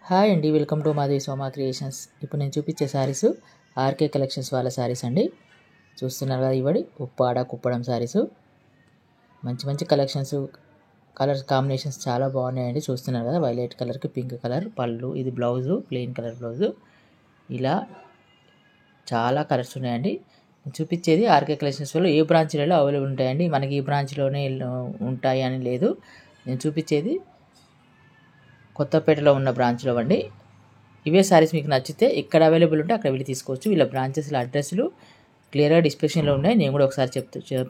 Hi అండి, welcome to మాది Soma creations. ఇప్పుడు నేను చూపించే శారీస్ ఆర్కే కలెక్షన్స్ వాళ్ళ శారీస్ అండి. చూస్తున్నారు కదా, ఇవడి ఉప్పాడ కుప్పడం శారీస్. మంచి మంచి కలెక్షన్స్, కలర్స్ కాంబినేషన్స్ చాలా బాగున్నాయండి. చూస్తున్నారు కదా, వైలెట్ కలర్కి పింక్ కలర్ పళ్ళు, ఇది బ్లౌజు ప్లెయిన్ కలర్ బ్లౌజు. ఇలా చాలా కలర్స్ ఉన్నాయండి. నేను చూపించేది ఆర్కే కలెక్షన్స్ వాళ్ళు ఏ బ్రాంచ్లలో అవైలబుల్ ఉంటాయండి. మనకి ఈ బ్రాంచ్లోనే ఉంటాయి అని లేదు. నేను చూపించేది కొత్తపేటలో ఉన్న బ్రాంచ్లో అండి. ఇవే శారీస్ మీకు నచ్చితే ఎక్కడ అవైలబుల్ ఉంటే అక్కడ వెళ్ళి తీసుకోవచ్చు. వీళ్ళ బ్రాంచెస్ల అడ్రస్లు క్లియర్గా డిస్క్రిప్షన్లో ఉన్నాయి. నేను కూడా ఒకసారి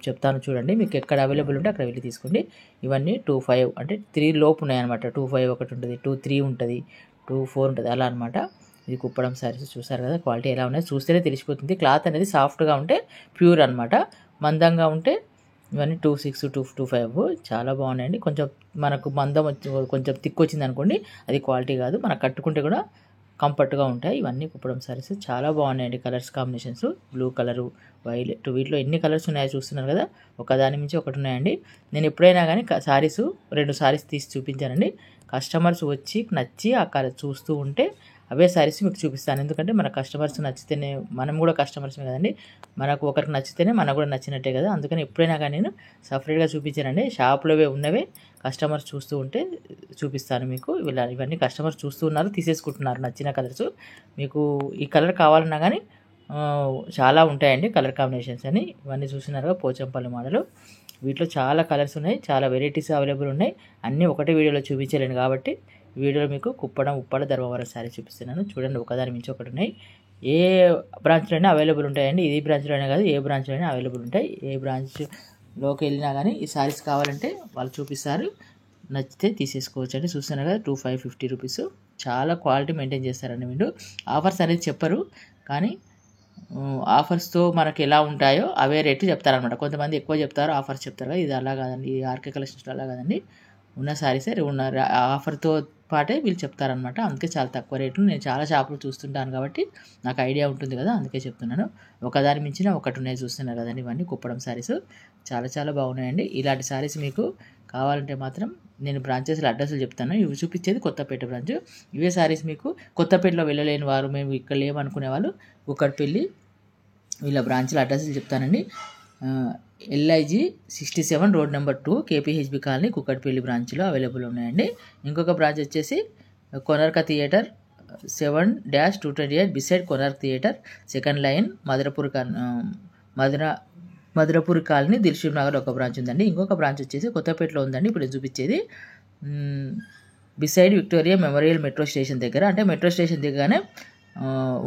చెప్తాను చూడండి. మీకు ఎక్కడ అవైలబుల్ ఉంటే అక్కడ వెళ్ళి తీసుకోండి. ఇవన్నీ 25 అంటే 3 లోపు ఉన్నాయన్నమాట. 25 ఒకటి ఉంటుంది, 23 ఉంటుంది, 24 ఉంటుంది, అలా అనమాట. ఇది కుప్పడం శారీస్ చూసారు కదా, క్వాలిటీ ఎలా ఉన్నాయి చూస్తేనే తెలిసిపోతుంది. క్లాత్ అనేది సాఫ్ట్గా ఉంటే ప్యూర్ అనమాట. మందంగా ఉంటే ఇవన్నీ 26, 25 చాలా బాగున్నాయండి. కొంచెం మనకు మందం కొంచెం థిక్ వచ్చింది అనుకోండి, అది క్వాలిటీ కాదు. మనకు కట్టుకుంటే కూడా కంఫర్ట్గా ఉంటాయి. ఇవన్నీ కుప్పడం శారీస్ చాలా బాగున్నాయండి. Colours combinations blue colour, violet, వీటిలో ఎన్ని కలర్స్ ఉన్నాయో చూస్తున్నారు కదా, ఒకదాని మించి ఒకటి ఉన్నాయండి. నేను ఎప్పుడైనా కానీ శారీస్ 2 శారీస్ తీసి చూపించానండి. కస్టమర్స్ వచ్చి నచ్చి ఆ కలర్ చూస్తూ ఉంటే అవే శారీస్ మీకు చూపిస్తాను. ఎందుకంటే మన కస్టమర్స్ నచ్చితేనే, మనం కూడా కస్టమర్స్మే కదండి, మనకు ఒకరికి నచ్చితేనే మనకు కూడా నచ్చినట్టే కదా. అందుకని ఎప్పుడైనా కానీ నేను సపరేట్గా చూపించానండి. షాప్లోవే ఉన్నవే కస్టమర్స్ చూస్తూ ఉంటే చూపిస్తాను మీకు. ఇవన్నీ కస్టమర్స్ చూస్తూ ఉన్నారు, తీసేసుకుంటున్నారు నచ్చిన కలర్స్. మీకు ఈ కలర్ కావాలన్నా కానీ చాలా ఉంటాయండి కలర్ కాంబినేషన్స్ అని. ఇవన్నీ చూసినారుగా పోచంపల్లి మోడలు. వీటిలో చాలా కలర్స్ ఉన్నాయి, చాలా వెరైటీస్ అవైలబుల్ ఉన్నాయి. అన్నీ ఒకటే వీడియోలో చూపించలేను కాబట్టి వీడియోలో మీకు కుప్పడం, ఉప్పాడ, ధర్మవరం శారీ చూపిస్తున్నాను. చూడండి, ఒకదాని మించి ఒకటి ఉన్నాయి. ఏ బ్రాంచ్లో అయినా అవైలబుల్ ఉంటాయండి. ఇది బ్రాంచ్లో అయినా కాదు, ఏ బ్రాంచ్లో అయినా అవైలబుల్ ఉంటాయి. ఏ బ్రాంచ్లోకి వెళ్ళినా కానీ ఈ శారీస్ కావాలంటే వాళ్ళు చూపిస్తారు, నచ్చితే తీసేసుకోవచ్చు అండి. చూస్తున్నారు కదా, 2550 రూపీస్. చాలా క్వాలిటీ మెయింటైన్ చేస్తారండి. మీరు ఆఫర్స్ అనేది చెప్పరు, కానీ ఆఫర్స్తో మనకి ఎలా ఉంటాయో అవే రేట్లు చెప్తారనమాట. కొంతమంది ఎక్కువ చెప్తారు, ఆఫర్స్ చెప్తారు కదా, ఇది అలా కాదండి. ఈ ఆర్కే కలెక్షన్స్లో అలా కాదండి. ఉన్న శారీసే ఉన్న ఆఫర్తో పాటే వీళ్ళు చెప్తారనమాట. అందుకే చాలా తక్కువ రేట్లు. నేను చాలా షాపులు చూస్తుంటాను కాబట్టి నాకు ఐడియా ఉంటుంది కదా, అందుకే చెప్తున్నాను. ఒకదాని మించిన ఒకటి ఉన్నాయి. చూస్తున్నారు కదండి, ఇవన్నీ కుప్పడం శారీస్ చాలా చాలా బాగున్నాయండి. ఇలాంటి శారీస్ మీకు కావాలంటే మాత్రం నేను బ్రాంచెస్లో అడ్రస్లు చెప్తాను. ఇవి చూపించేది కొత్తపేట బ్రాంచ్. ఇవే శారీస్ మీకు కొత్తపేటలో వెళ్ళలేని వారు, మేము ఇక్కడ లేమనుకునే వాళ్ళు కుక్కట్పల్లి వీళ్ళ బ్రాంచ్ల అడ్రస్లు చెప్తానండి. LIG 67 road number 2 KPHB colony Kukatpally బ్రాంచ్లో అవైలబుల్ ఉన్నాయండి. ఇంకొక బ్రాంచ్ వచ్చేసి Konark theatre 7-228 beside Konark theatre, second line, Madhurapur colony, Dilsukh Nagar ఒక బ్రాంచ్ ఉందండి. ఇంకొక బ్రాంచ్ వచ్చేసి కొత్తపేటలో ఉందండి. ఇప్పుడు చూపించేది beside Victoria memorial metro station దగ్గర, అంటే మెట్రో స్టేషన్ దగ్గరనే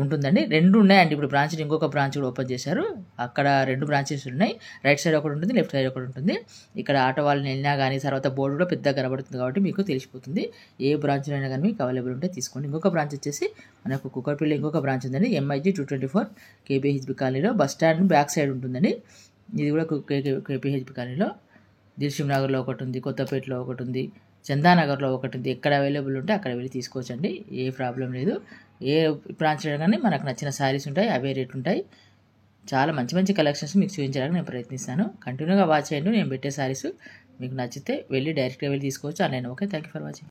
ఉంటుందండి. 2 ఉన్నాయండి. ఇప్పుడు బ్రాంచ్, ఇంకొక బ్రాంచ్ కూడా ఓపెన్ చేశారు. అక్కడ 2 బ్రాంచెస్ ఉన్నాయి. రైట్ సైడ్ ఒకటి ఉంటుంది, లెఫ్ట్ సైడ్ ఒకటి ఉంటుంది. ఇక్కడ ఆటో వాళ్ళని వెళ్ళినా కానీ తర్వాత బోర్డు కూడా పెద్దగా కనబడుతుంది కాబట్టి మీకు తెలిసిపోతుంది. ఏ బ్రాంచ్లో అయినా కానీ మీకు అవైలబుల్ ఉంటే తీసుకోండి. ఇంకొక బ్రాంచ్ వచ్చేసి మనకు కుక్కట్పల్లి ఇంకొక బ్రాంచ్ ఉందండి. MIG 224 KPHB కాలనీలో బస్ స్టాండ్ బ్యాక్ సైడ్ ఉంటుందండి. ఇది కూడా KPHB కాలనీలో. దిల్షుక్ నగర్లో ఒకటి ఉంది, కొత్తపేటలో ఒకటి ఉంది, చందానగర్లో ఒకటి ఉంది. ఎక్కడ అవైలబుల్ ఉంటే అక్కడ వెళ్ళి తీసుకోవచ్చండి. ఏ ప్రాబ్లం లేదు. ఏ బ్రాంచ్లో కానీ మనకు నచ్చిన శారీస్ ఉంటాయి, అవే రేట్ ఉంటాయి. చాలా మంచి మంచి కలెక్షన్స్ మీకు చూపించడానికి నేను ప్రయత్నిస్తాను. కంటిన్యూగా వాచ్ చేయండి. నేను పెట్టే శారీస్ మీకు నచ్చితే వెళ్ళి డైరెక్ట్గా వెళ్ళి తీసుకోవచ్చు online. Okay, thank you for watching.